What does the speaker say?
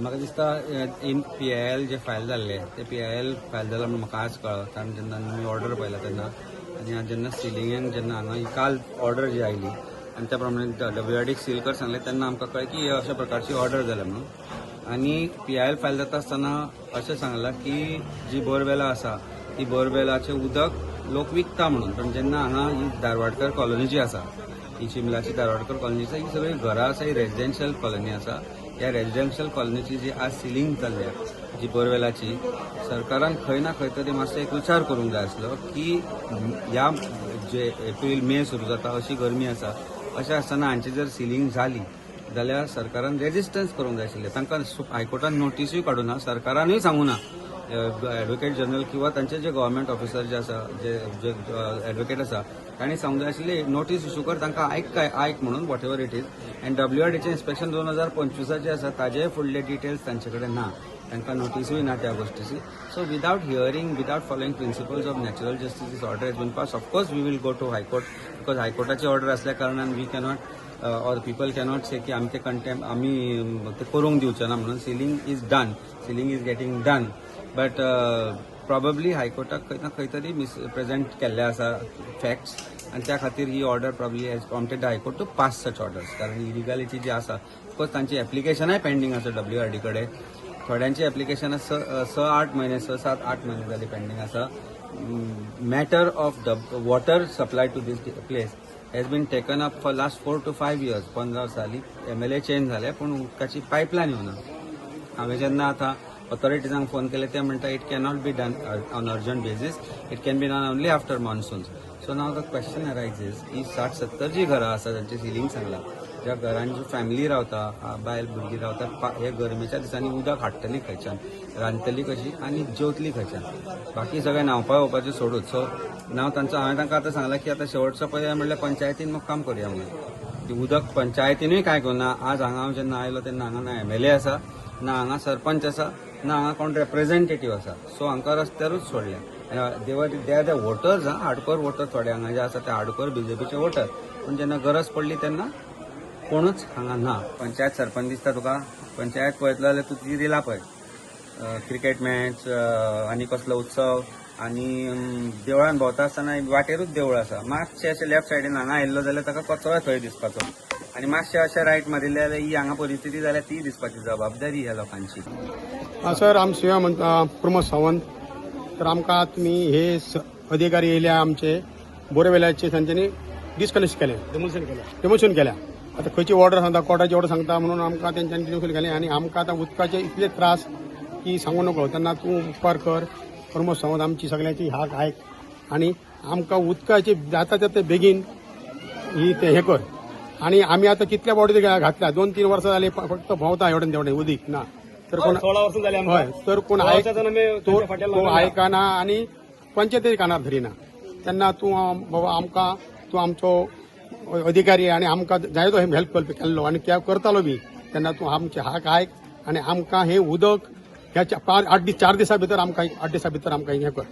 म्हाका दिसता in PIL जे फायल जाल्ले ते PIL फायल जाला म्हणून म्हाका आज कळ्ळो, कारण जेन्ना मी ऑर्डर पळयला तेन्ना आनी हांव जेन्ना सिलिंगाक जेन्ना हांगा ही काल ऑर्डर जी आयली आनी त्या प्रमाणे WRDक सील कर सांगले तेन्ना आमकां कळ्ळें की अशा प्रकारची ऑर्डर जाल्या म्हणून। आनी PIL फायल जाता आसतना अशें सांगलां की जी बोरवेलां आसा ती बोरवेलाचें उदक लोक विकता म्हणून, पण जेन्ना हांगा ही धारवाडकर कॉलनी जी आसा, ही शिमलाची धारवाडकर कॉलनी आसा, ही सगळी घरां आसा, ही रेजिडेन्शियल कॉलनी आसा। ह्या रेजिडेन्शियल कॉलनीची जी आज सिलिंग जाल्ल्या जी बोरवेलाची, सरकारान खंय ना खंय तरी मातसो एक विचार करूंक जाय आसलो की ह्या जे एप्रील मे सुरू जाता अशी गरमी आसा, अशें आसतना हांची जर सिलिंग जाली जाल्यार सरकारान रेजिस्टन्स करूंक जाय आशिल्लें। तांकां हायकोर्टान नोटीसूय काडूना, सरकारानूय सांगूना, एडवोकेट जनरल किंवा तांचे जे गव्हर्मेंट ऑफिसर जे आसा, जे एडवोकेट आसा, तांणी सांगूंक जाय आशिल्लें नोटीस इश्यू कर, तांकां आयक म्हणून वॉट एव्हर इट इज। आनी WRDचें इन्स्पेक्शन 2025 आसा, ताजे फुडले डिटेल्स तांचे कडेन ना, तांकां नोटीसूय ना त्या गोष्टीची। So without hearing, without following principles of natural justice, this order has been pass. Of course we will go to high court, because हायकोर्टाची ऑर्डर असल्या कारणान we cannot or people cannot say की आमचे कंटेम आमी ते करूंक दिवचे ना म्हणून। Sealing is done, sealing is getting done, but probably हायकोर्टाक खंय ना खंय तरी मिसप्रेझेंट केल्ले आसा फॅक्ट्स, आनी त्या खातीर ही order probably has prompted the high court to pass such orders. कारण इलिगॅलिटी जी आसा, ऑफकोर्स तांची एप्लिकेशनाय पेंडींग आसा WRD कडेन, थोड्यांची एप्लिकेशनां 6-8 महिने 6-7-8 महिने जाली पेंडींग आसा। Matter of the water supply to this place has been taken up for last 4 to 5 years, 15 वर्सांनी MLA चेंज जाले, पूण उदकाची पायपलायन येवना। हांवें जेन्ना आतां ऑथॉरिटीजांक फोन केले, ते म्हणटा it cannot be done on urgent basis, it can be done only after monsoons. So now the question arises की 60-70 जी घरां आसा तांची सिलिंग सांगला, ज्या घरांची फॅमिली रावता, बायल भुरगीं रावता, हे गरमेच्या दिसांनी उदक हाडटली खंयच्यान, रांदतली कशी आनी जेवतली खंयच्यान, बाकी सगळें न्हांवपा येवपाचें सोडूच। सो हांवें तांकां आतां सांगलां की आतां शेवटचो पर्याय म्हणल्यार पंचायतीन मुक्काम करुया म्हणून। उदक पंचायतीनूय काय करूना। आज हांगा हांव जेन्ना आयलो तेन्ना हांगा ना MLA आसा, ना हांगा सरपंच आसा, ना हांगा कोण रिप्रेझेंटेटिव्ह आसा। सो हांकां रस्त्यारूच सोडल्या। They are the voters, hardcore voter थोडे हांगा जे आसा ते हार्डकोर BJPचे वोटर, पूण जेन्ना गरज पडली तेन्ना कोणूच हांगा ना। पंचायत सरपंच दिसता तुका, पंचायत पळयतलो जाल्यार तूं ती दिला पळय, क्रिकेट मॅच आनी कसलो उत्सव, आनी देवळान भोंवता आसतना वाटेरूच देवूळ आसा, मातशें अशें लेफ्ट सायडीन हांगा आयिल्लो जाल्यार ताका कचरो थंय दिसपाचो, आनी मातशें अशें रायट मारिल्लें जाल्यार ही हांगा परिस्थिती जाल्यार ती दिसपाची जबाबदारी ह्या लोकांची। सर, आम सेवा म्हणटा प्रमोद सावंत। तर आमकां तुमी हे अधिकारी येयल्या आमचे बोरवेलाचे, तांच्यांनी डिस्कनेक्ट केलें, डेमोशन केल्या। आता खंयची ऑर्डर सांगता, कोर्टाची ऑर्डर सांगता म्हणून आमकां तेंच्यांनी डिस्कनेक्ट केलें, आनी आमकां आतां उदकाचे इतले त्रास की सांगू नकळो। तेन्ना तूं उपकार कर प्रमोद सावंत, आमची सगळ्यांची हाक आयक, आनी आमकां उदकाचे जाता तितले बेगीन ही हे कर। आनी आमी आतां कितल्या बॉडी घातल्या, 2-3 वर्सां जाली फक्त भोंवता एवढें तेवढें उदीक ना, तर कोण 16 वर्सां जाली हय, तर कोण तो आयकना आनी पंचायती कानार धरिना। तेन्ना तूं बाबा आमकां, तूं आमचो अधिकारी आनी आमकां जाय तो हेल्प केल्लो आनी करतालो बी, तेन्ना तूं आमचे हाक आयक आनी आमकां हे उदक ह्या 4 दिसां भितर आमकां 8 दिसां भितर आमकां हें कर।